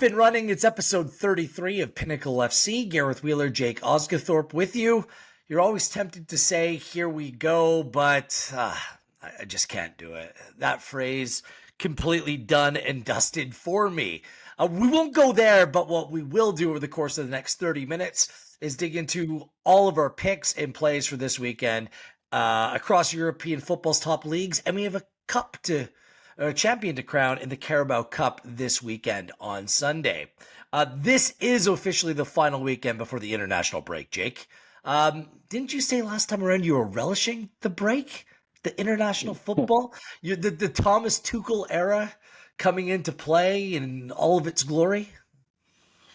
Off and running, it's episode 33 of Pinnacle FC. Gareth Wheeler, Jake Osgathorpe with you. You're always tempted to say, here we go, but I just can't do it. That phrase, completely done and dusted for me. We won't go there, but what we will do over the course of the next 30 minutes is dig into all of our picks and plays for this weekend across European football's top leagues, and we have a champion to crown in the Carabao Cup this weekend on Sunday. This is officially the final weekend before the international break, Jake. Didn't you say last time around you were relishing the break? The international football? The Thomas Tuchel era coming into play in all of its glory?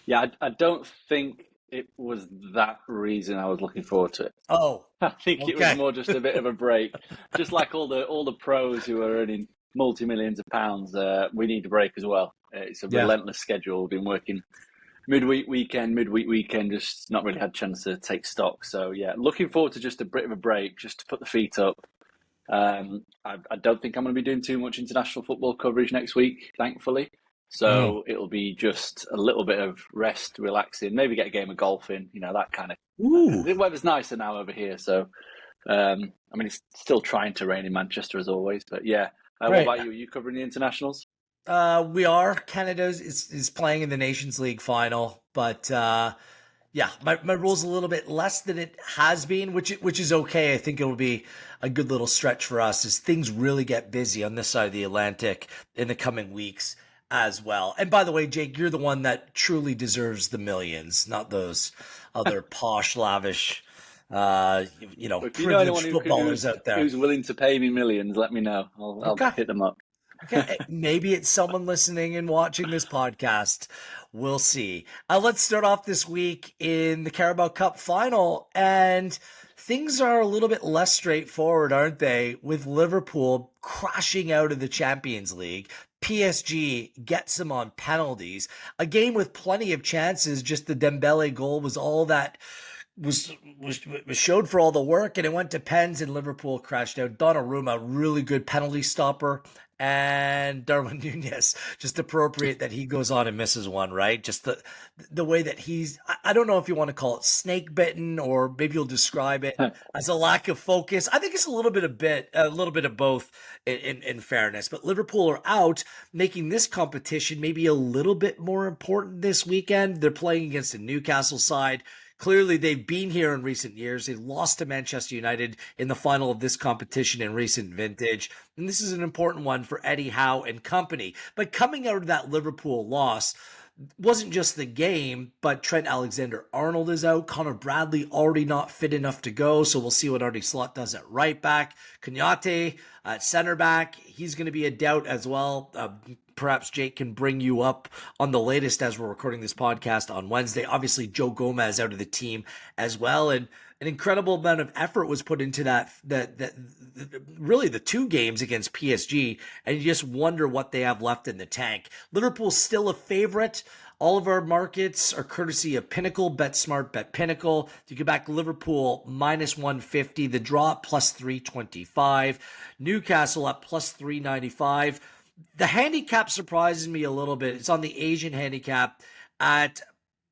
Yeah, I don't think it was that reason I was looking forward to it. Oh, I think it was more just a bit of a break. Just like all the pros who are earning multi-millions of pounds, we need a break as well. It's a relentless schedule. We've been working midweek weekend, just not really had a chance to take stock. So yeah, looking forward to just a bit of a break, just to put the feet up. I don't think I'm going to be doing too much international football coverage next week, thankfully. So it'll be just a little bit of rest, relaxing, maybe get a game of golf in, that kind of. The weather's nicer now over here, so it's still trying to rain in Manchester as always, but yeah. What about you? Are you covering the internationals? We are. Canada is playing in the Nations League final, but my rule's a little bit less than it has been, which is okay. I think it will be a good little stretch for us as things really get busy on this side of the Atlantic in the coming weeks as well. And by the way, Jake, you're the one that truly deserves the millions, not those other posh, lavish, privileged footballers out there. Who's willing to pay me millions, let me know. I'll hit them up. Okay, maybe it's someone listening and watching this podcast. We'll see. Let's start off this week in the Carabao Cup Final, and things are a little bit less straightforward, aren't they? With Liverpool crashing out of the Champions League. PSG gets them on penalties. A game with plenty of chances. Just the Dembele goal was all that was showed for all the work, and it went to pens, and Liverpool crashed out. Donnarumma, really good penalty stopper. And Darwin Núñez, just appropriate that he goes on and misses one, right? Just the way that I don't know if you want to call it snake bitten, or maybe you'll describe it as a lack of focus. I think it's a little bit of both in fairness. But Liverpool are out, making this competition maybe a little bit more important this weekend. They're playing against a Newcastle side. Clearly, they've been here in recent years. They lost to Manchester United in the final of this competition in recent vintage. And this is an important one for Eddie Howe and company. But coming out of that Liverpool loss wasn't just the game, but Trent Alexander-Arnold is out. Connor Bradley already not fit enough to go, so we'll see what Artie Slot does at right back. Konaté at center back, he's going to be a doubt as well. Perhaps Jake can bring you up on the latest as we're recording this podcast on Wednesday. Obviously, Joe Gomez out of the team as well. And an incredible amount of effort was put into that really the two games against PSG. And you just wonder what they have left in the tank. Liverpool's still a favorite. All of our markets are courtesy of Pinnacle. Bet smart, bet Pinnacle. You get back Liverpool minus 150. The draw at plus 325. Newcastle at plus 395. The handicap surprises me a little bit. It's on the Asian handicap at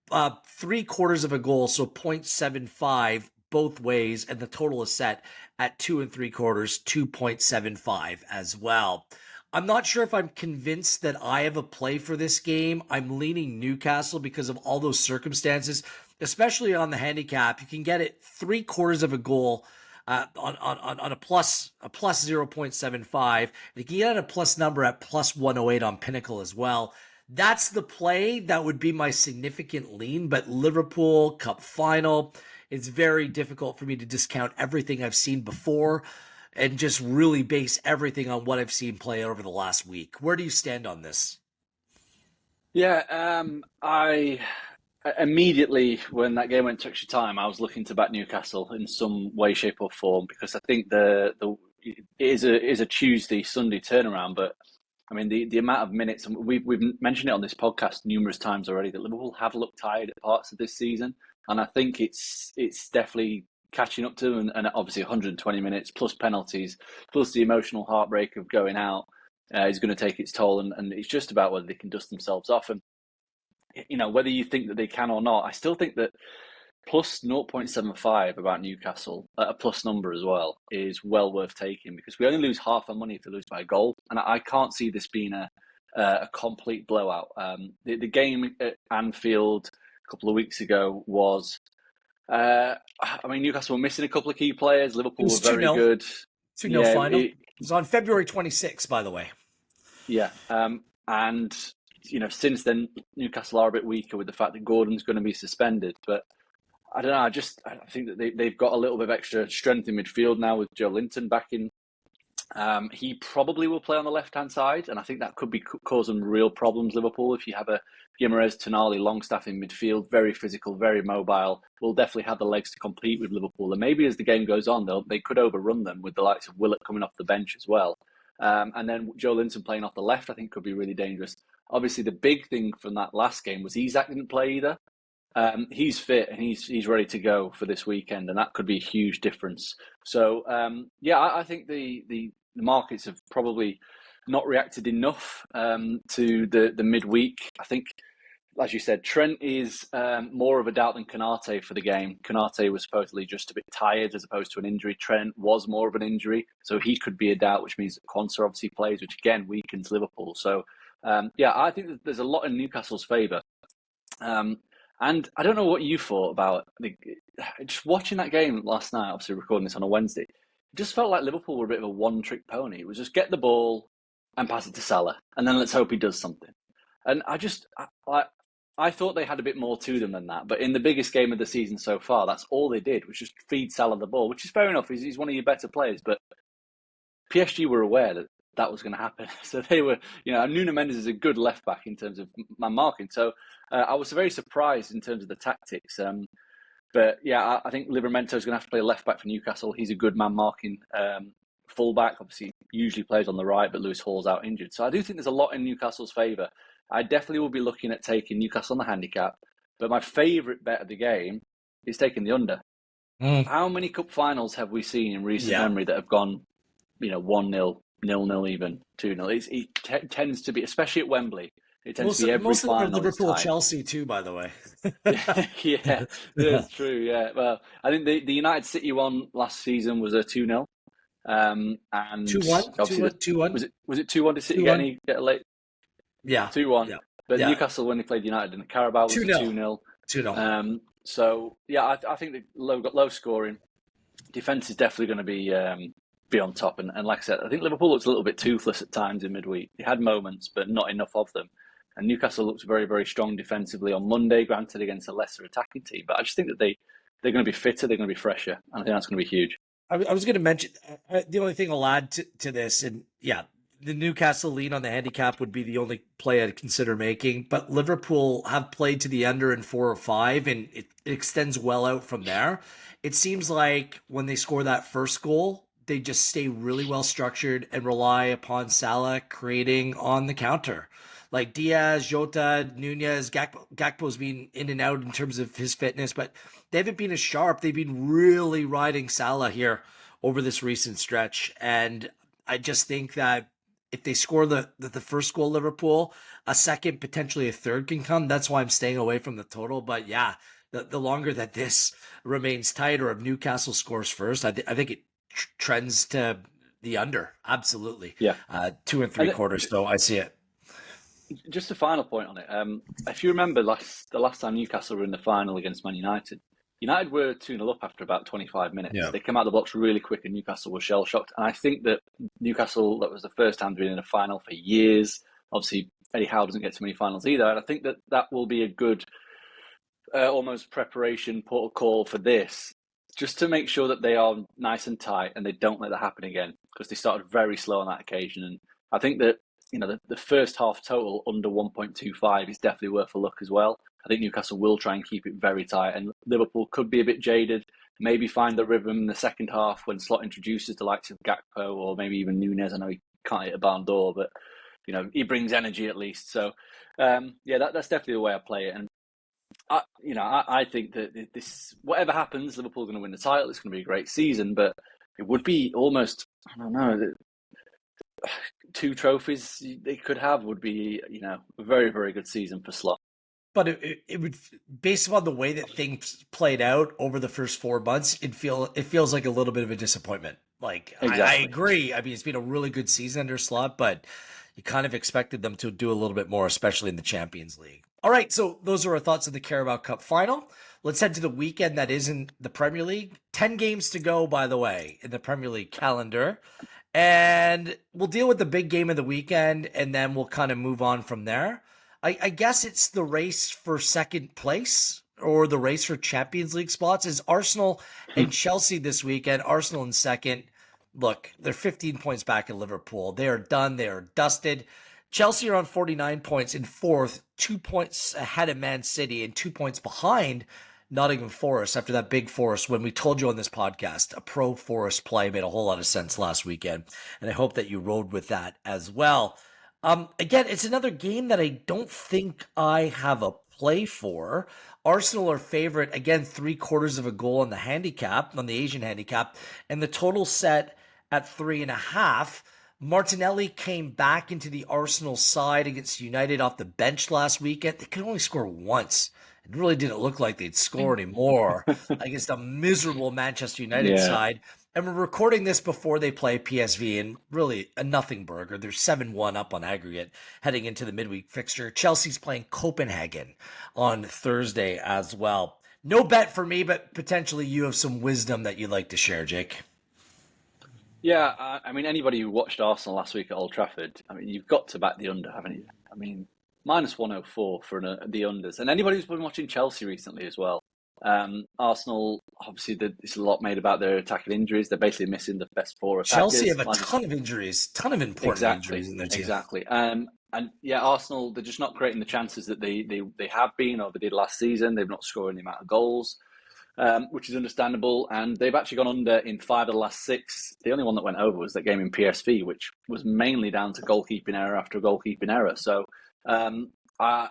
3/4 of a goal, so 0.75 both ways, and the total is set at 2 3/4, 2.75 as well. I'm not sure if I'm convinced that I have a play for this game. I'm leaning Newcastle because of all those circumstances, especially on the handicap. You can get it 3/4 of a goal on a plus 0.75. You can get a plus number at plus 108 on Pinnacle as well. That's the play. That would be my significant lean. But Liverpool Cup Final, it's very difficult for me to discount everything I've seen before and just really base everything on what I've seen play over the last week. Where do you stand on this? Yeah, I immediately, when that game went to extra time, I was looking to back Newcastle in some way, shape, or form, because I think it is a Tuesday, Sunday turnaround. But I mean, the amount of minutes, and we've mentioned it on this podcast numerous times already, that Liverpool have looked tired at parts of this season, and I think it's definitely catching up to them. And obviously, 120 minutes plus penalties, plus the emotional heartbreak of going out, is going to take its toll. And it's just about whether they can dust themselves off. And whether you think that they can or not, I still think that plus 0.75 about Newcastle, a plus number as well, is well worth taking, because we only lose half our money if they lose by a goal. And I can't see this being a complete blowout. The game at Anfield a couple of weeks ago was, Newcastle were missing a couple of key players. Liverpool were very 2-0. good. 2-0 final. It was on February 26th, by the way. Yeah. And, since then, Newcastle are a bit weaker with the fact that Gordon's going to be suspended. But I don't know. I think that they've got a little bit of extra strength in midfield now with Joe Linton back in. He probably will play on the left-hand side, and I think that could be causing real problems, Liverpool, if you have a Guimaraes, Tonali, Longstaff in midfield, very physical, very mobile, will definitely have the legs to compete with Liverpool. And maybe as the game goes on, they could overrun them with the likes of Willett coming off the bench as well. And then Joe Linton playing off the left, I think could be really dangerous. Obviously, the big thing from that last game was Isak didn't play either. He's fit and he's ready to go for this weekend, and that could be a huge difference. So, I think the markets have probably not reacted enough to the midweek. I think, as you said, Trent is more of a doubt than Konate for the game. Konate was supposedly just a bit tired as opposed to an injury. Trent was more of an injury, so he could be a doubt, which means that Quansah obviously plays, which again weakens Liverpool. So, I think that there's a lot in Newcastle's favour. And I don't know what you thought about just watching that game last night, obviously recording this on a Wednesday. It just felt like Liverpool were a bit of a one-trick pony. It was just get the ball and pass it to Salah, and then let's hope he does something. And I thought they had a bit more to them than that. But in the biggest game of the season so far, that's all they did, was just feed Salah the ball, which is fair enough. He's one of your better players. But PSG were aware that was going to happen. So they were, Nuno Mendes is a good left back in terms of man marking. So I was very surprised in terms of the tactics. But I think Livramento is going to have to play left back for Newcastle. He's a good man marking fullback. Obviously, usually plays on the right, but Lewis Hall's out injured. So I do think there's a lot in Newcastle's favour. I definitely will be looking at taking Newcastle on the handicap. But my favourite bet of the game is taking the under. How many cup finals have we seen in recent memory that have gone, 1-0? 0-0 even, 2-0. It tends to be, especially at Wembley, it tends to be every most final. Most of Liverpool Chelsea too, by the way. Yeah, that's true. Yeah, well, I think the United City one last season was a 2-0, and 2-1. 2-1. Was it 2-1 to City get a late? Yeah, 2-1. Yeah. But Newcastle, when they played United in the Carabao, was 2-0. 2-0. So I think the low scoring defense is definitely going to be on top, and like I said, I think Liverpool looks a little bit toothless at times in midweek. They had moments, but not enough of them. And Newcastle looks very, very strong defensively on Monday, granted against a Leicester attacking team. But I just think that they're going to be fitter, they're going to be fresher, and I think that's going to be huge. I was going to mention the only thing I'll add to this, and the Newcastle lean on the handicap would be the only play I'd consider making. But Liverpool have played to the under in 4 or 5, and it extends well out from there. It seems like when they score that first goal, they just stay really well structured and rely upon Salah creating on the counter. Like Diaz, Jota, Nunez, Gakpo's been in and out in terms of his fitness, but they haven't been as sharp. They've been really riding Salah here over this recent stretch. And I just think that if they score the first goal, Liverpool, a second, potentially a third can come. That's why I'm staying away from the total. But the longer that this remains tight, or if Newcastle scores first, I think it trends to the under. Absolutely. 2 3/4. So I see it. Just a final point on it. If you remember the last time Newcastle were in the final against Man United, United were 2-0 up after about 25 minutes. They came out of the blocks really quick, and Newcastle were shell-shocked. And I think that Newcastle, that was the first time they've been in a final for years. Obviously, Eddie Howe doesn't get too many finals either. And I think that will be a good almost preparation protocol for this, just to make sure that they are nice and tight and they don't let that happen again, because they started very slow on that occasion. And I think that the first half total under 1.25 is definitely worth a look as well. I think Newcastle will try and keep it very tight, and Liverpool could be a bit jaded, maybe find the rhythm in the second half when Slot introduces the likes of Gakpo or maybe even Nunez. I know he can't hit a barn door, but he brings energy at least. So that's definitely the way I play it. And I think that this, whatever happens, Liverpool are going to win the title. It's going to be a great season, but it would be almost, I don't know, 2 trophies they could have would be, a very, very good season for Slot. But it would, based upon the way that things played out over the first 4 months, it feels like a little bit of a disappointment. Like I Exactly. agree. I mean, it's been a really good season under Slot, but you kind of expected them to do a little bit more, especially in the Champions League. All right, so those are our thoughts on the Carabao Cup final. Let's head to the weekend that is in the Premier League. 10 games to go, by the way, in the Premier League calendar. And we'll deal with the big game of the weekend, and then we'll kind of move on from there. I guess it's the race for second place or the race for Champions League spots is Arsenal and Chelsea this weekend. Arsenal in second. Look, they're 15 points back in Liverpool. They are done. They are dusted. Chelsea are on 49 points in fourth, 2 points ahead of Man City and 2 points behind Nottingham Forest after that big Forest when we told you on this podcast, a pro Forest play made a whole lot of sense last weekend. And I hope that you rode with that as well. Again, it's another game that I don't think I have a play for. Arsenal are favorite, again, 3/4 of a goal on the handicap, on the Asian handicap, and the total set at 3.5. Martinelli came back into the Arsenal side against United off the bench last weekend. They could only score once. It really didn't look like they'd score anymore against a miserable Manchester United side. And we're recording this before they play PSV, and really a nothing burger. They're 7-1 up on aggregate heading into the midweek fixture. Chelsea's playing Copenhagen on Thursday as well. No bet for me, but potentially you have some wisdom that you'd like to share, Jake. Yeah, I mean, anybody who watched Arsenal last week at Old Trafford, I mean, you've got to back the under, haven't you? I mean, minus 104 for the unders. And anybody who's been watching Chelsea recently as well. Arsenal, obviously, there's a lot made about their attacking injuries. They're basically missing the best four attackers. Chelsea have a ton of injuries, ton of important injuries in their team. Exactly. And yeah, Arsenal, they're just not creating the chances that they have been or they did last season. They've not scored any amount of goals, which is understandable. And they've actually gone under in 5 of the last 6. The only one that went over was that game in PSV, which was mainly down to goalkeeping error after goalkeeping error. So,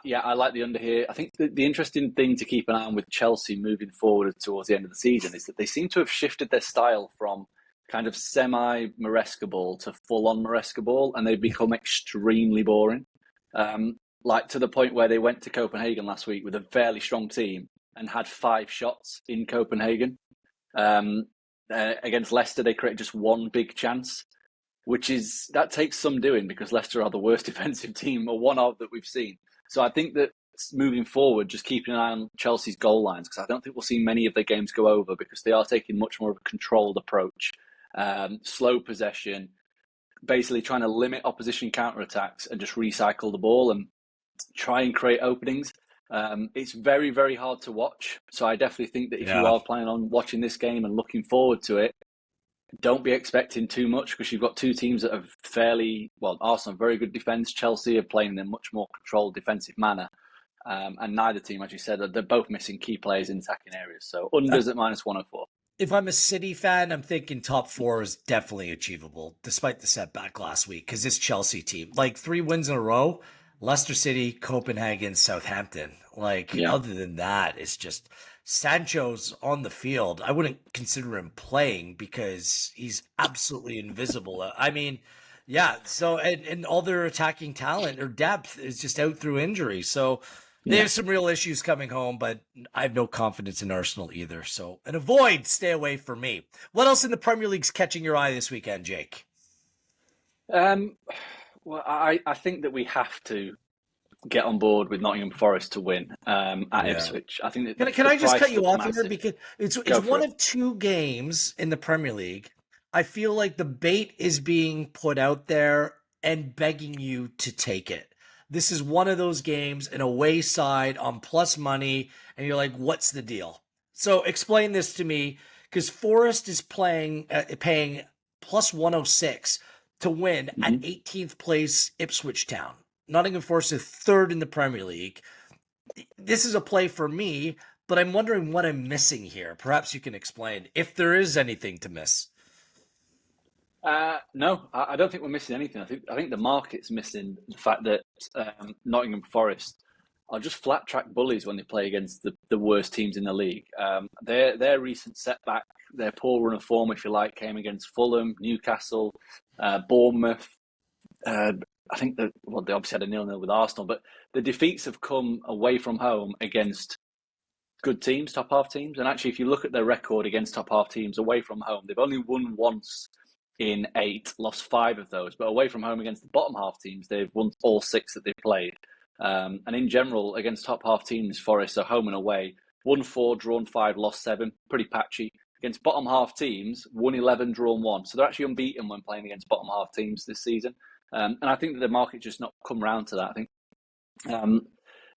yeah, I like the under here. I think the interesting thing to keep an eye on with Chelsea moving forward towards the end of the season is that they seem to have shifted their style from kind of semi-Maresca ball to full-on Maresca ball, and they've become extremely boring. Like to the point where they went to Copenhagen last week with a fairly strong team and had 5 shots in Copenhagen. Against Leicester, they created just 1 big chance, that takes some doing because Leicester are the worst defensive team, or one of that we've seen. So I think that moving forward, just keeping an eye on Chelsea's goal lines, because I don't think we'll see many of their games go over because they are taking much more of a controlled approach, slow possession, basically trying to limit opposition counterattacks and just recycle the ball and try and create openings. It's very, very hard to watch. So I definitely think that if you are planning on watching this game and looking forward to it, don't be expecting too much because you've got 2 teams that are Arsenal, very good defence. Chelsea are playing in a much more controlled defensive manner. And neither team, as you said, they're both missing key players in attacking areas. So unders at minus 104. If I'm a City fan, I'm thinking top 4 is definitely achievable, despite the setback last week, because this Chelsea team, like 3 wins in a row, Leicester City, Copenhagen, Southampton. Other than that, it's just Sancho's on the field. I wouldn't consider him playing because he's absolutely invisible. I mean, yeah. So, and all their attacking talent or depth is just out through injury. So they have some real issues coming home, but I have no confidence in Arsenal either. So, stay away from me. What else in the Premier League's catching your eye this weekend, Jake? Well, I think that we have to get on board with Nottingham Forest to win at Ipswich. I think that can I just cut you off here because it's one of 2 games in the Premier League. I feel like the bait is being put out there and begging you to take it. This is one of those games, an away side on plus money, and you're like, what's the deal? So explain this to me, because Forest is paying plus 106 to win at 18th place Ipswich Town. Nottingham Forest is 3rd in the Premier League. This is a play for me, but I'm wondering what I'm missing here. Perhaps you can explain if there is anything to miss. No, I don't think we're missing anything. I think the market's missing the fact that Nottingham Forest are just flat track bullies when they play against the worst teams in the league. Their recent setback, their poor run of form, if you like, came against Fulham, Newcastle, Bournemouth. I think that they obviously had a 0-0 with Arsenal, but the defeats have come away from home against good teams, top half teams. And actually, if you look at their record against top half teams away from home, they've only won once in 8, lost 5 of those. But away from home against the bottom half teams, they've won all 6 that they've played. And in general, against top half teams, Forest are home and away, won 4, drawn 5, lost 7, pretty patchy. Against bottom half teams, won 11, drawn 1. So they're actually unbeaten when playing against bottom half teams this season. And I think that the market just not come round to that. I think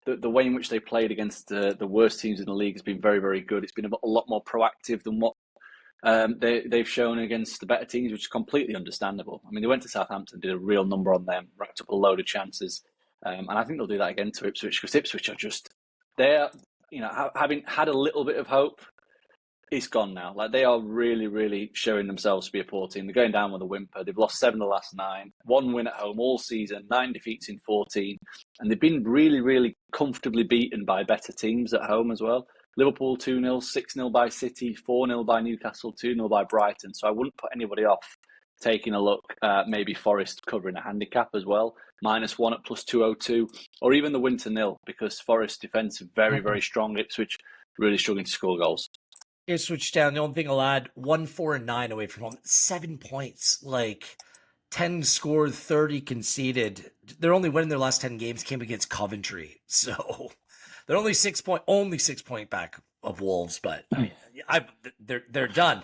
the way in which they played against the worst teams in the league has been very, very good. It's been a lot more proactive than what they've shown against the better teams, which is completely understandable. I mean, they went to Southampton, did a real number on them, racked up a load of chances. And I think they'll do that again to Ipswich, because Ipswich are just, they're, having had a little bit of hope, it's gone now. Like, they are really, really showing themselves to be a poor team. They're going down with a whimper. They've lost 7 of the last 9, 1 win at home all season, 9 defeats in 14. And they've been really, really comfortably beaten by better teams at home as well. Liverpool 2-0, 6-0 by City, 4-0 by Newcastle, 2-0 by Brighton. So I wouldn't put anybody off taking a look at maybe Forest covering a handicap as well. -1 at +202, or even the win to 0, because Forest defence is very, very strong. Ipswich really struggling to score goals. Ipswich down. The only thing I'll add, 1-4-9 away from home. 7 points. 10 scored, 30 conceded. They're only winning their last 10 games came against Coventry. So they're only 6 point back of Wolves, but I mean, they're done.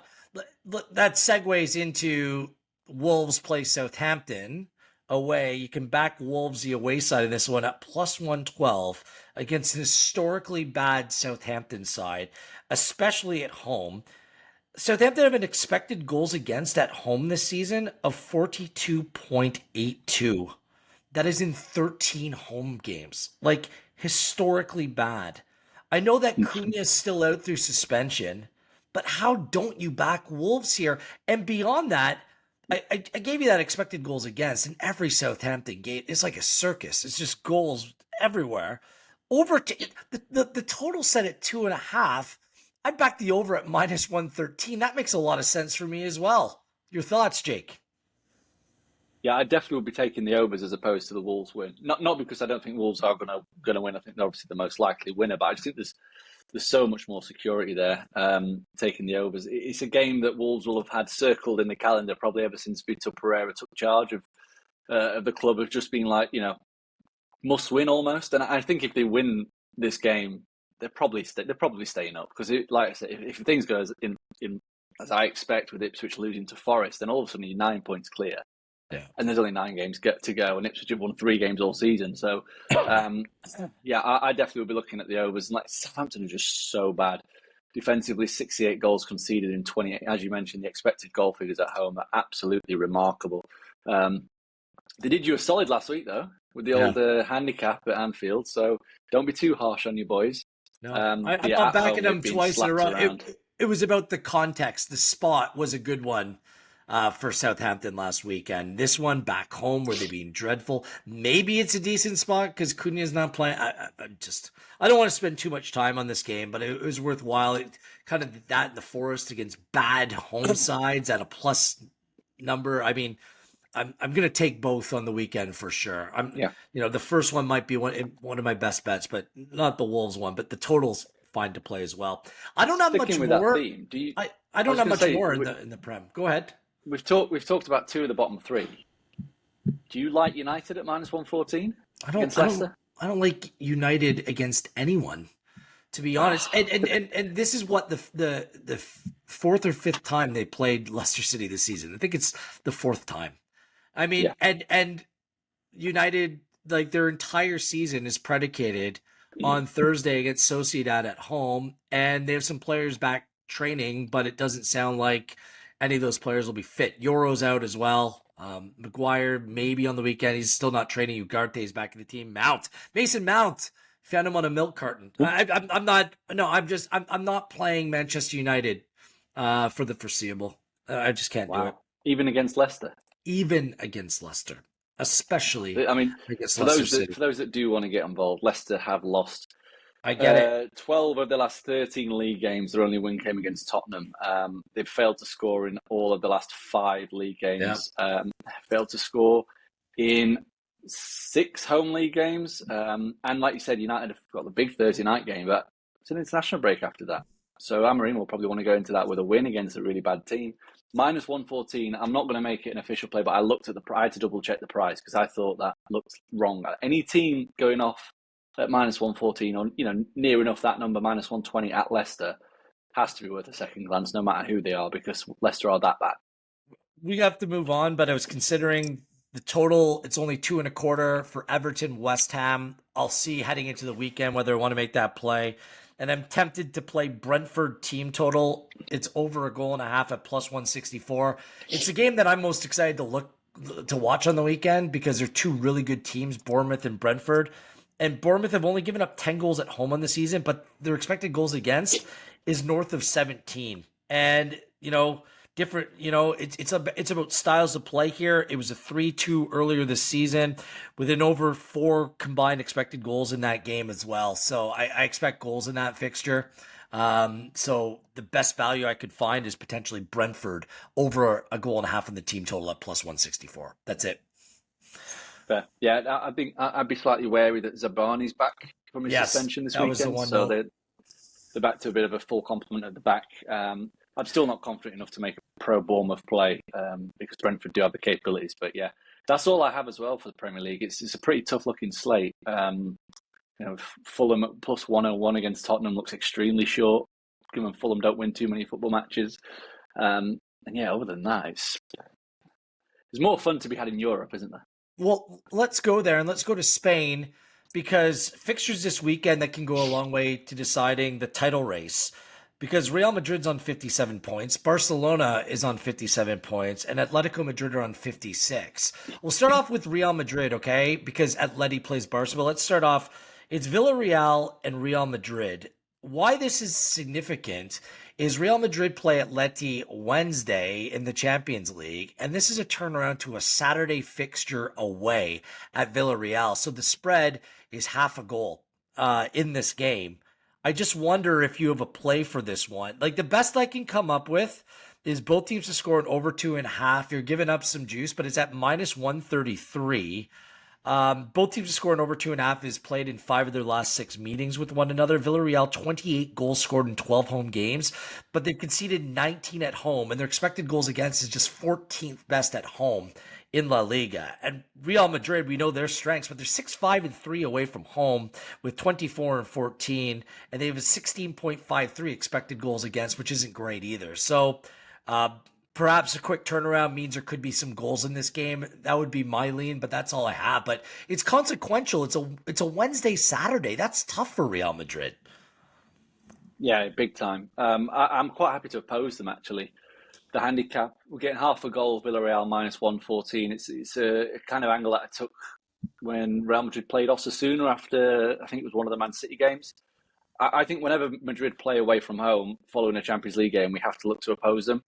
That segues into Wolves play Southampton away. You can back Wolves the away side of this one at +112 against an historically bad Southampton side, especially at home. Southampton have an expected goals against at home this season of 42.82. That is in 13 home games. Historically bad. I know that Cunha is still out through suspension, but how don't you back Wolves here? And beyond that, I gave you that expected goals against, and every Southampton game is like a circus. It's just goals everywhere. The total set at 2.5. I backed the over at -113. That makes a lot of sense for me as well. Your thoughts, Jake? Yeah, I definitely would be taking the overs as opposed to the Wolves win. Not because I don't think Wolves are going to win. I think they're obviously the most likely winner, but I just think there's so much more security there. Taking the overs, it's a game that Wolves will have had circled in the calendar probably ever since Vitor Pereira took charge of the club, of just being must win almost. And I think if they win this game, they're probably staying up, because like I said, if things go as I expect with Ipswich losing to Forest, then all of a sudden you're 9 points clear. Yeah. And there's only 9 games to go, and Ipswich have won 3 games all season. So, I definitely will be looking at the overs. And Southampton are just so bad defensively. 68 goals conceded in 28. As you mentioned, the expected goal figures at home are absolutely remarkable. They did you a solid last week though with the old handicap at Anfield. So don't be too harsh on your boys. No, I'm not backing them twice in a row. It was about the context. The spot was a good one. For Southampton last weekend. This one back home where they've been dreadful. Maybe it's a decent spot because Cunha's not playing. I don't want to spend too much time on this game, but it was worthwhile. It kind of that in the Forest against bad home sides at a plus number. I mean, I'm going to take both on the weekend for sure. The first one might be one of my best bets, but not the Wolves one. But the total's fine to play as well. I don't have much more. I don't have much more in the Prem. Go ahead. We've talked about 2 of the bottom 3. Do you like United at -114 against Leicester? I don't like United against anyone, to be honest. And this is what the 4th or 5th time they played Leicester City this season. I think it's the 4th time. I mean, and United, their entire season is predicated on Thursday against Sociedad at home, and they have some players back training, but it doesn't sound like any of those players will be fit. Yoro's out as well. Maguire maybe on the weekend. He's still not training. Ugarte's back in the team. Mason Mount, found him on a milk carton. I'm not playing Manchester United for the foreseeable. I just can't do it. Even against Leicester. Even against Leicester, especially. I mean, for those that do want to get involved, Leicester have lost. I get it. 12 of the last 13 league games, their only win came against Tottenham. They've failed to score in all of the last 5 league games. Failed to score in 6 home league games. And like you said, United have got the big Thursday night game, but it's an international break after that. So Amorim will probably want to go into that with a win against a really bad team. Minus 114. I'm not going to make it an official play, but I looked at I had to double check the price because I thought that looked wrong. Any team going off at minus 114 or near enough that number, minus 120 at Leicester, has to be worth a second glance, no matter who they are, because Leicester are that bad. We have to move on, but I was considering the total. It's only 2.25 for Everton, West Ham. I'll see heading into the weekend whether I want to make that play. And I'm tempted to play Brentford team total. It's over 1.5 at plus 164. It's a game that I'm most excited to watch on the weekend because they're two really good teams, Bournemouth and Brentford. And Bournemouth have only given up 10 goals at home on the season, but their expected goals against is north of 17. And, different, it's about styles of play here. It was a 3-2 earlier this season with an over 4 combined expected goals in that game as well. So I expect goals in that fixture. So the best value I could find is potentially Brentford over 1.5 on the team total at plus 164. That's it. Fair. Yeah, I think I'd be slightly wary that Zabani's back from his suspension this weekend. So they're back to a bit of a full complement at the back. I'm still not confident enough to make a pro Bournemouth play because Brentford do have the capabilities. But yeah, that's all I have as well for the Premier League. It's a pretty tough looking slate. Fulham at plus 101 against Tottenham looks extremely short, given Fulham don't win too many football matches. And yeah, other than that, there's more fun to be had in Europe, isn't there? Well, let's go there and let's go to Spain because fixtures this weekend that can go a long way to deciding the title race. Because Real Madrid's on 57 points, Barcelona is on 57 points, and Atlético Madrid are on 56. We'll start off with Real Madrid, okay? Because Atleti plays Barca. But let's start off. It's Villarreal and Real Madrid. Why this is significant is Real Madrid play Atleti Wednesday in the Champions League, and this is a turnaround to a Saturday fixture away at Villarreal. So the spread is half a goal in this game. I just wonder if you have a play for this one. Like the best I can come up with is both teams to score an over 2.5. You're giving up some juice, but it's at minus 133. Both teams to score an over 2.5 is played in 5 of their last 6 meetings with one another. Villarreal, 28 goals scored in 12 home games, but they've conceded 19 at home, and their expected goals against is just 14th best at home in La Liga. And Real Madrid, we know their strengths, but they're 6-5-3 away from home with 24-14, and they have a 16.53 expected goals against, which isn't great either. So perhaps a quick turnaround means there could be some goals in this game. That would be my lean, but that's all I have. But it's consequential. It's a Wednesday, Saturday. That's tough for Real Madrid. Yeah, big time. I'm quite happy to oppose them, actually. The handicap, we're getting half a goal, Villarreal minus 114. It's a kind of angle that I took when Real Madrid played Osasuna after, I think it was one of the Man City games. I think whenever Madrid play away from home following a Champions League game, we have to look to oppose them.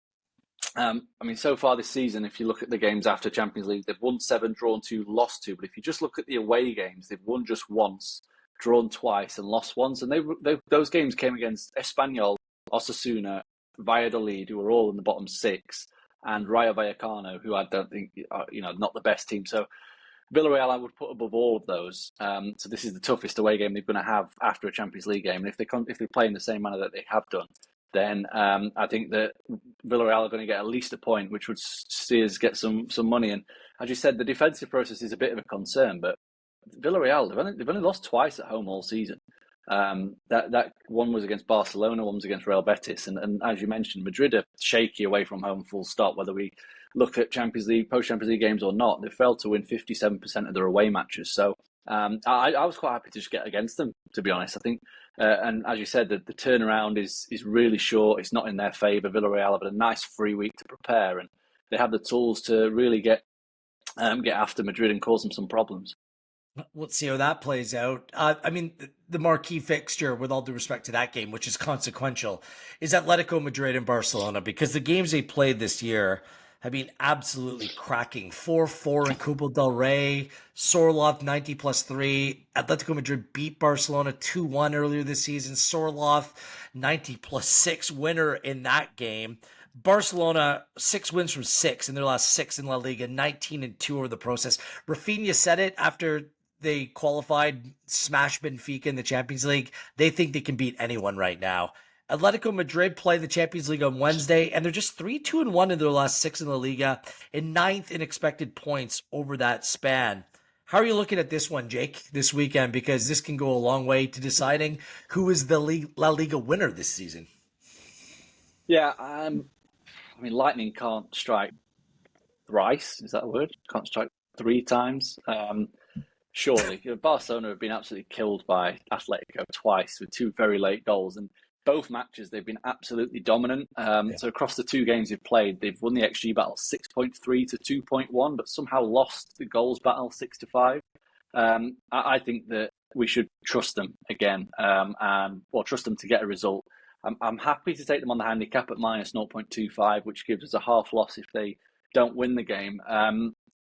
So far this season, if you look at the games after Champions League, they've won 7, drawn 2, lost 2. But if you just look at the away games, they've won just once, drawn twice, and lost once. And those games came against Espanyol, Osasuna, Valladolid, who were all in the bottom 6, and Rayo Vallecano, who I don't think are, not the best team. So Villarreal, I would put above all of those. So this is the toughest away game they're going to have after a Champions League game. And if they play in the same manner that they have done, then I think that Villarreal are going to get at least a point, which would see us get some money. And as you said, the defensive process is a bit of a concern, but Villarreal, they've only lost twice at home all season. That one was against Barcelona, one was against Real Betis, and as you mentioned, Madrid are shaky away from home, full stop. Whether we look at Champions League, post-Champions League games or not, they failed to win 57% of their away matches. So I was quite happy to just get against them, to be honest. I think, and as you said, the turnaround is really short. It's not in their favour. Villarreal have had a nice free week to prepare, and they have the tools to really get after Madrid and cause them some problems. Let's see how that plays out. The marquee fixture, with all due respect to that game, which is consequential, is Atletico Madrid and Barcelona, because the games they played this year have been absolutely cracking. 4-4 in Copa del Rey, Sorloth 90+3. Atletico Madrid beat Barcelona 2-1 earlier this season. Sorloth 90+6 winner in that game. Barcelona, 6 wins from 6 in their last 6 in La Liga, 19-2 over the process. Rafinha said it after they qualified, smashed Benfica in the Champions League. They think they can beat anyone right now. Atletico Madrid play the Champions League on Wednesday, and they're just 3-2-1 in their last 6 in La Liga, and 9th in expected points over that span. How are you looking at this one, Jake, this weekend? Because this can go a long way to deciding who is the La Liga winner this season. Yeah, lightning can't strike thrice. Is that a word? Can't strike 3 times. Surely, Barcelona have been absolutely killed by Atletico twice with 2 very late goals, and both matches they've been absolutely dominant. So across the 2 games they've played, they've won the XG battle 6.3 to 2.1, but somehow lost the goals battle 6-5. I think that we should trust them again, trust them to get a result. I'm happy to take them on the handicap at minus 0.25, which gives us a half loss if they don't win the game.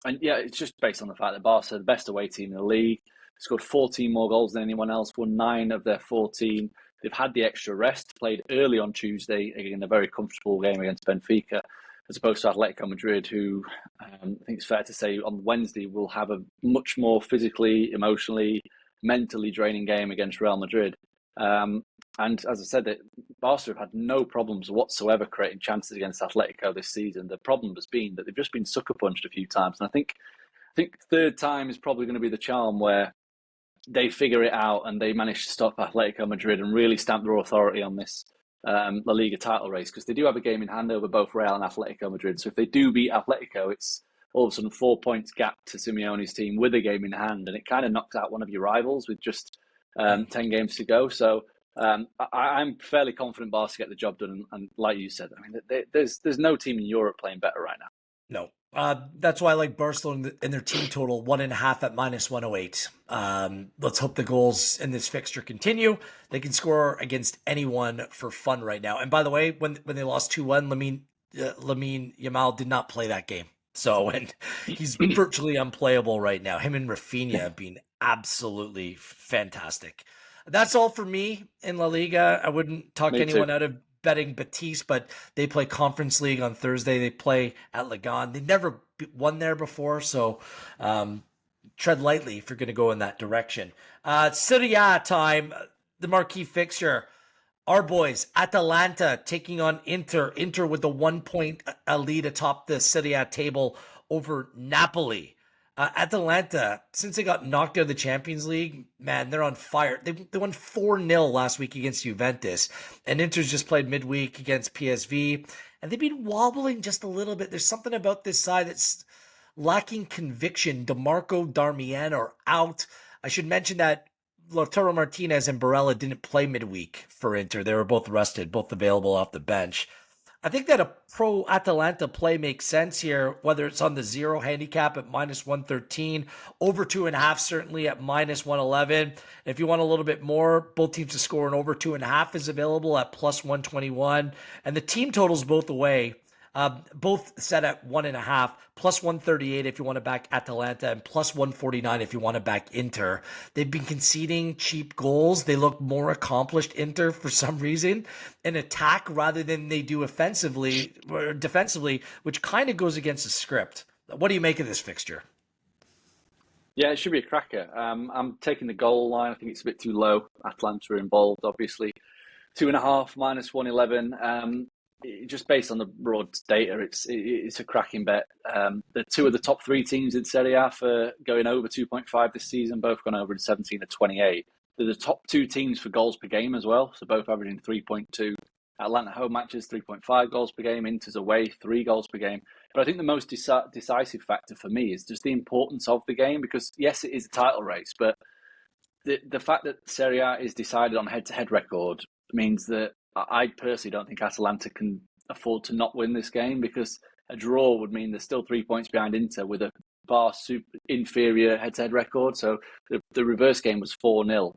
It's just based on the fact that Barca are the best away team in the league. Scored 14 more goals than anyone else, won 9 of their 14. They've had the extra rest, played early on Tuesday in a very comfortable game against Benfica, as opposed to Atletico Madrid, who I think it's fair to say on Wednesday will have a much more physically, emotionally, mentally draining game against Real Madrid. And as I said, Barca have had no problems whatsoever creating chances against Atletico this season. The problem has been that they've just been sucker punched a few times. And I think third time is probably going to be the charm where they figure it out and they manage to stop Atletico Madrid and really stamp their authority on this La Liga title race, because they do have a game in hand over both Real and Atletico Madrid. So if they do beat Atletico, it's all of a sudden 4 points gap to Simeone's team with a game in hand, and it kind of knocks out one of your rivals with just 10 games to go. So I'm fairly confident Barca get the job done, and like you said, I mean, there's no team in Europe playing better right now. No. That's why I like Barcelona in their team total 1.5 at minus 108. Let's hope the goals in this fixture continue. They can score against anyone for fun right now. And by the way, when they lost 2-1, Lamine Yamal did not play that game. So, and he's virtually unplayable right now. Him and Rafinha have been absolutely fantastic. That's all for me in La Liga. I wouldn't talk anyone out of betting Betis, but they play Conference League on Thursday. They play at Ligan. They never won there before, so tread lightly if you're going to go in that direction. Serie A time, the marquee fixture. Our boys, Atalanta, taking on Inter. Inter with the 1 point lead atop the Serie A table over Napoli. Atalanta, since they got knocked out of the Champions League, man, they're on fire. They won 4-0 last week against Juventus, and Inter's just played midweek against PSV, and they've been wobbling just a little bit. There's something about this side that's lacking conviction. DeMarco, Darmian are out. I should mention that Lautaro Martinez and Barella didn't play midweek for Inter. They were both rested, both available off the bench. I think that a pro Atalanta play makes sense here, whether it's on the 0 handicap at minus 113, over 2.5 certainly at minus 111. If you want a little bit more, both teams to score an over 2.5 is available at plus 121. And the team totals both away, both set at 1.5, plus 138 if you want to back Atalanta, and plus 149 if you want to back Inter. They've been conceding cheap goals. They look more accomplished, Inter, for some reason, in attack rather than they do offensively or defensively, which kind of goes against the script. What do you make of this fixture? Yeah, it should be a cracker. I'm taking the goal line. I think it's a bit too low. Atalanta are involved, obviously. 2.5, minus 111. Just based on the raw data, it's a cracking bet. The 2 of the top 3 teams in Serie A for going over 2.5 this season, both gone over in 17 and 28. They're the top 2 teams for goals per game as well, so both averaging 3.2. Atlanta home matches, 3.5 goals per game. Inter's away, 3 goals per game. But I think the most decisive factor for me is just the importance of the game, because yes, it is a title race, but the fact that Serie A is decided on head-to-head record means that I personally don't think Atalanta can afford to not win this game, because a draw would mean they're still 3 points behind Inter with a far inferior head-to-head record. So the reverse game was 4-0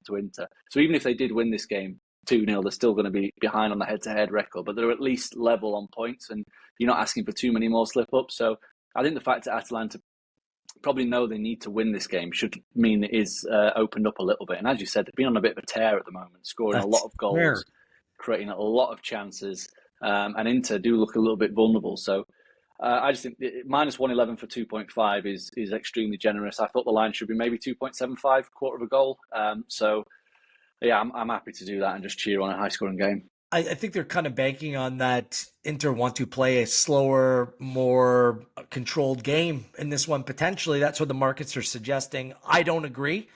to Inter. So even if they did win this game 2-0, they're still going to be behind on the head-to-head record, but they're at least level on points, and you're not asking for too many more slip-ups. So I think the fact that Atalanta probably know they need to win this game should mean it is opened up a little bit. And as you said, they've been on a bit of a tear at the moment, scoring a lot of goals, creating a lot of chances. and Inter do look a little bit vulnerable. So I just think minus 111 for 2.5 is extremely generous. I thought the line should be maybe 2.75, quarter of a goal. So yeah, I'm happy to do that and just cheer on a high scoring game. I think they're kind of banking on that Inter want to play a slower, more controlled game in this one, potentially. That's what the markets are suggesting. I don't agree.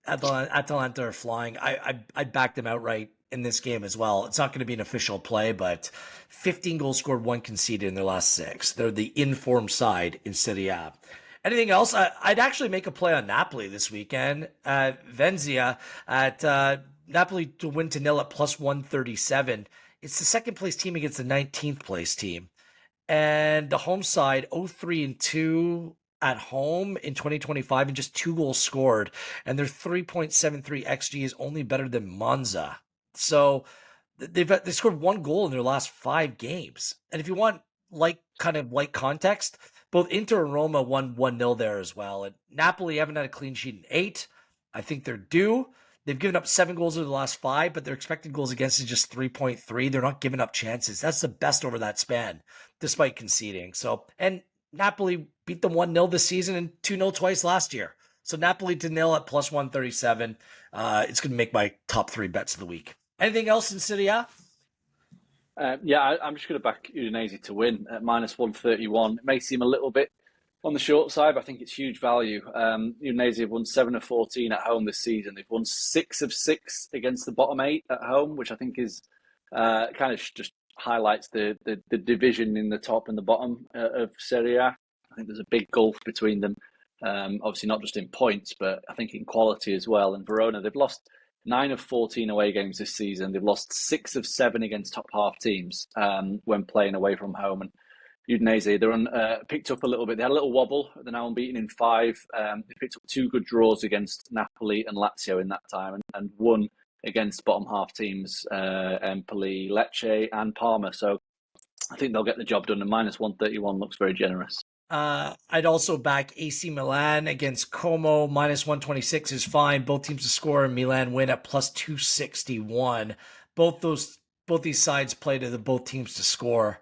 Atalanta are flying. I'd back them outright in this game as well. It's not going to be an official play, but 15 goals scored, 1 conceded in their last 6. They're the informed side in Serie A. Anything else? I'd actually make a play on Napoli this weekend. Venezia at Napoli to win to nil at plus 137. It's the second place team against the 19th place team. And the home side, 0-3-2 at home in 2025 and just 2 goals scored. And their 3.73 XG is only better than Monza. So they scored 1 goal in their last 5 games. And if you want like context, both Inter and Roma won 1-0 there as well. And Napoli haven't had a clean sheet in 8. I think they're due. They've given up 7 goals over the last 5, but their expected goals against is just 3.3. They're not giving up chances. That's the best over that span, despite conceding. So, and Napoli beat them 1-0 this season and 2-0 twice last year. So Napoli to nil at plus 137. It's going to make my top 3 bets of the week. Anything else in Serie A? Yeah, I'm just going to back Udinese to win at minus 131. It may seem a little bit on the short side, but I think it's huge value. Udinese have won 7 of 14 at home this season. They've won 6 of 6 against the bottom 8 at home, which I think is kind of just highlights the division in the top and the bottom of Serie A. I think there's a big gulf between them. Obviously, not just in points, but I think in quality as well. And Verona, they've lost 9 of 14 away games this season. They've lost 6 of 7 against top half teams when playing away from home. And Udinese, they're picked up a little bit. They had a little wobble. They're now unbeaten in 5. They picked up 2 good draws against Napoli and Lazio in that time, and 1 against bottom half teams, Empoli, Lecce, and Parma. So I think they'll get the job done. And minus 131 looks very generous. I'd also back AC Milan against Como. Minus 126 is fine. Both teams to score, and Milan win at plus 261. Both these sides play to both teams to score.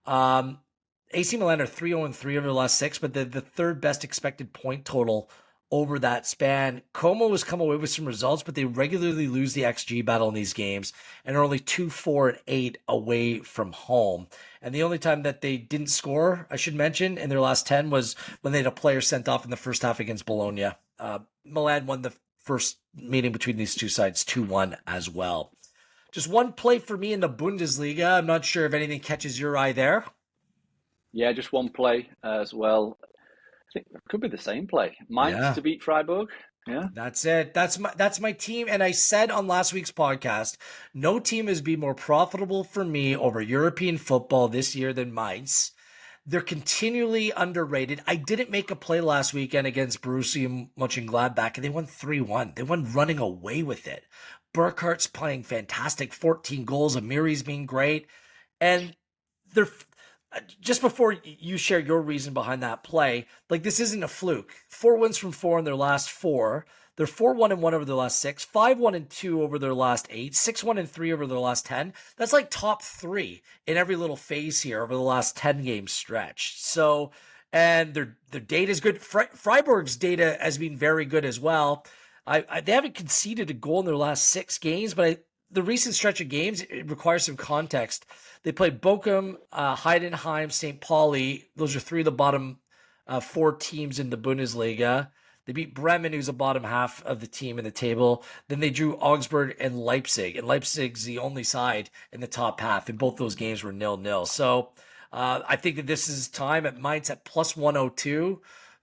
AC Milan are 3-0-3 over the last 6, but they're the 3rd best expected point total over that span. Como has come away with some results, but they regularly lose the XG battle in these games and are only 2-4-8 away from home. And the only time that they didn't score, I should mention, in their last 10 was when they had a player sent off in the first half against Bologna. Milan won the first meeting between these two sides 2-1 as well. Just one play for me in the Bundesliga. I'm not sure if anything catches your eye there. Yeah, just one play as well. I think it could be the same play. Mainz to beat Freiburg. Yeah, that's it. That's my team. And I said on last week's podcast, no team has been more profitable for me over European football this year than Mainz. They're continually underrated. I didn't make a play last weekend against Borussia Mönchengladbach, and they won 3-1. They won running away with it. Burkhardt's playing fantastic, 14 goals. Amiri's being great. And they're just before you share your reason behind that play, like this isn't a fluke. 4 wins from 4 in their last 4. They're 4-1-1 over their last 6, 5-1-2 over their last 8, 6-1-3 over their last 10. That's like top 3 in every little phase here over the last 10 game stretch. So, and their data is good. Freiburg's data has been very good as well. They haven't conceded a goal in their last 6 games, but the recent stretch of games, it requires some context. They played Bochum, Heidenheim, St. Pauli. Those are 3 of the bottom 4 teams in the Bundesliga. They beat Bremen, who's the bottom half of the team in the table. Then they drew Augsburg and Leipzig. And Leipzig's the only side in the top half. And both those games were 0-0. So I think that this is time at Mainz at plus 102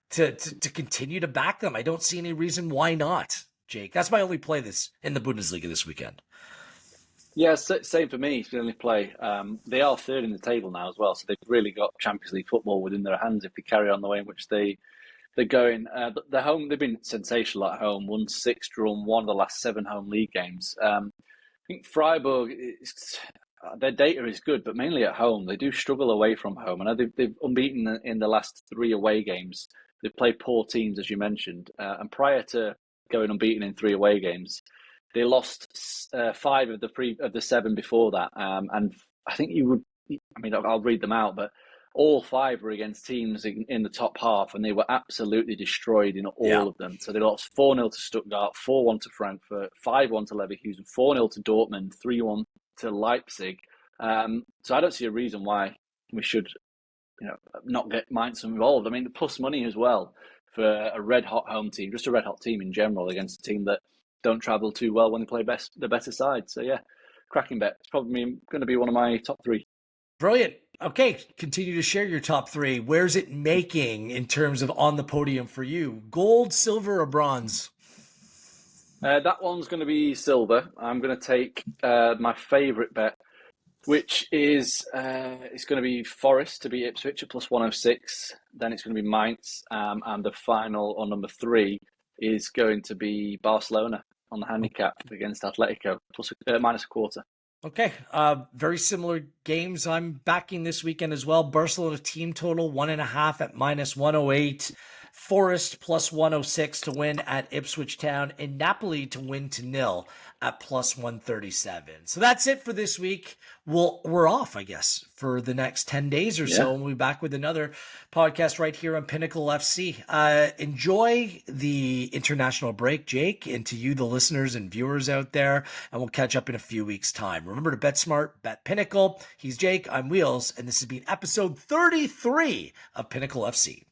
to continue to back them. I don't see any reason why not, Jake. That's my only play in the Bundesliga this weekend. Yeah, same for me. It's the only play. They are 3rd in the table now as well, so they've really got Champions League football within their hands if they carry on the way in which they're going. They're home. They've been sensational at home. Won 6, drawn 1 of the last 7 home league games. I think Freiburg, their data is good, but mainly at home. They do struggle away from home. I know they've unbeaten in the last 3 away games. They've played poor teams, as you mentioned, and prior to going unbeaten in 3 away games, they lost 5 of the 7 before that, and I think you would. I mean, I'll read them out, but all 5 were against teams in the top half, and they were absolutely destroyed in all of them. So they lost 4-0 to Stuttgart, 4-1 to Frankfurt, 5-1 to Leverkusen, 4-0 to Dortmund, 3-1 to Leipzig. So I don't see a reason why we should, not get Mainz involved. I mean, plus money as well for a red-hot home team, just a red-hot team in general against a team that don't travel too well when they play the better side. So yeah, cracking bet. It's probably going to be one of my top 3. Brilliant. Okay, continue to share your top 3. Where's it making in terms of on the podium for you? Gold, silver, or bronze? That one's going to be silver. I'm going to take my favourite bet, which is it's going to be Forest to beat Ipswich at plus 106. Then it's going to be Mainz, and the final on number 3 is going to be Barcelona on the handicap against Atletico plus minus a quarter. Okay, very similar games I'm backing this weekend as well. Barcelona team total 1.5 at minus 108. Forest plus 106 to win at Ipswich Town, and Napoli to win to 0 at plus 137. So that's it for this week. We're off, I guess, for the next 10 days or so, and we'll be back with another podcast right here on Pinnacle FC. Enjoy the international break, Jake, and to you, the listeners and viewers out there, and we'll catch up in a few weeks' time. Remember to bet smart, bet Pinnacle. He's Jake, I'm Wheels, and this has been episode 33 of Pinnacle FC.